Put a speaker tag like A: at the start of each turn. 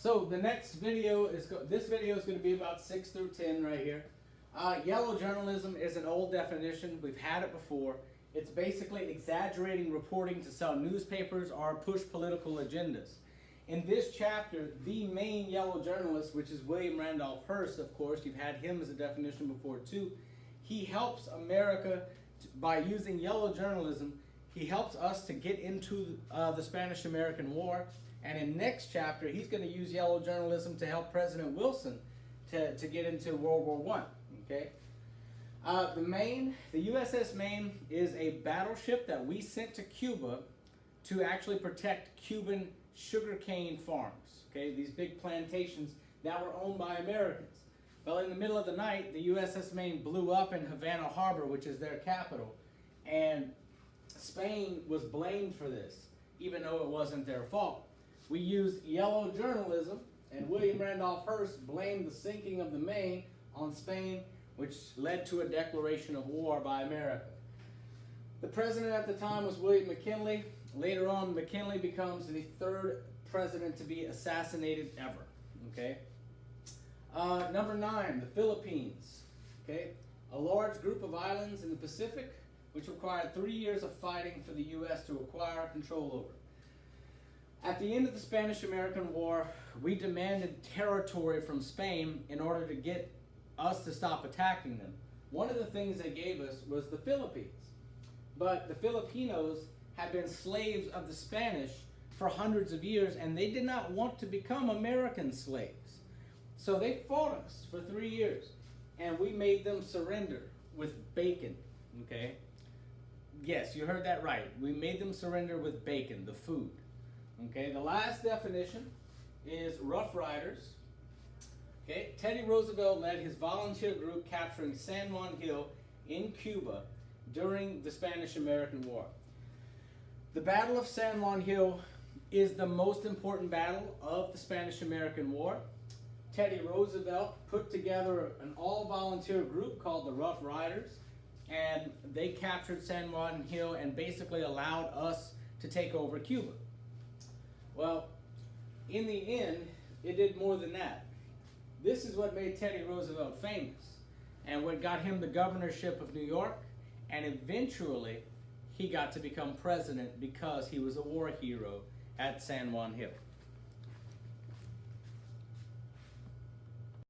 A: So the next video this video is going to be about 6 through 10 right here. Yellow journalism is an old definition. We've had it before. It's basically exaggerating reporting to sell newspapers or push political agendas. In this chapter, the main yellow journalist, which is William Randolph Hearst, of course, you've had him as a definition before too. He helps America by using yellow journalism. He helps us to get into the Spanish-American War. And in next chapter, he's going to use yellow journalism to help President Wilson to get into World War I. Okay. The USS Maine is a battleship that we sent to Cuba to actually protect Cuban sugarcane farms. Okay, these big plantations that were owned by Americans. Well, in the middle of the night, the USS Maine blew up in Havana Harbor, which is their capital, and Spain was blamed for this, even though it wasn't their fault. We used yellow journalism, and William Randolph Hearst blamed the sinking of the Maine on Spain, which led to a declaration of war by America. The president at the time was William McKinley. Later on, McKinley becomes the third president to be assassinated ever. Okay. Number 9, the Philippines. Okay, a large group of islands in the Pacific, which required 3 years of fighting for the U.S. to acquire control over. At the end of the Spanish-American War, we demanded territory from Spain in order to get us to stop attacking them. One of the things they gave us was the Philippines. But the Filipinos had been slaves of the Spanish for hundreds of years, and they did not want to become American slaves. So they fought us for 3 years, and we made them surrender with bacon. Okay? Yes, you heard that right. We made them surrender with bacon, the food. Okay, the last definition is Rough Riders. Okay, Teddy Roosevelt led his volunteer group capturing San Juan Hill in Cuba during the Spanish-American War. The Battle of San Juan Hill is the most important battle of the Spanish-American War. Teddy Roosevelt put together an all-volunteer group called the Rough Riders, and they captured San Juan Hill and basically allowed us to take over Cuba. Well, in the end, it did more than that. This is what made Teddy Roosevelt famous and what got him the governorship of New York, and eventually he got to become president because he was a war hero at San Juan Hill.